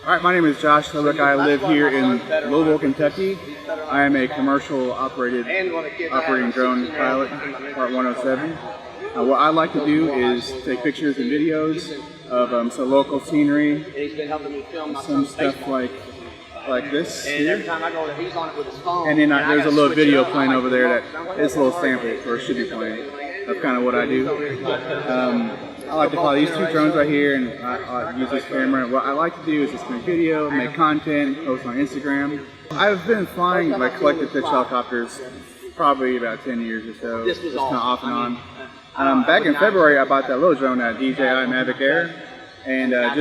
Alright, my name is Josh Hillick. I live here in Louisville, Kentucky. I am a commercial operating drone pilot, Part 107. What I like to do is take pictures and videos of some local scenery, some stuff like this here. And then there's a little video playing over there that is a little sample, or should be playing. That's kind of what I do. I like to fly these two drones right here, and I use this camera. What I like to do is just make video, make content, post on Instagram. I've been flying like collective pitch helicopters probably about 10 years or so, just kind of off and on. Back in February, I bought that little drone, that DJI Mavic Air, and I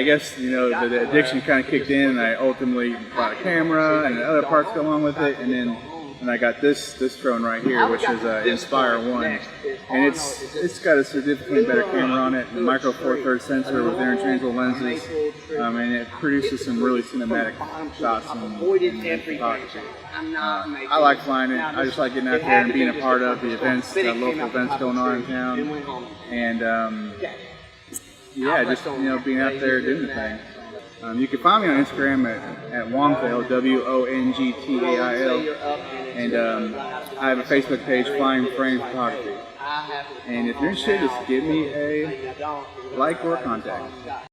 guess, you know, the addiction kind of kicked in, and I ultimately bought a camera and other parts go along with it, and then I got this drone right here, which is Inspire 1, and it's got a significantly better camera on it, a micro four thirds sensor with interchangeable lenses, and it produces some really cinematic shots and photography. I like flying it. I just like getting out there and being a part of the events, the local events going on in town, and yeah, just, you know, being out there doing the thing. You can find me on Instagram at Wongtail, WONGTAIL, and I have a Facebook page, Flying Frame Photography. And if you're interested, just give me a like or a contact.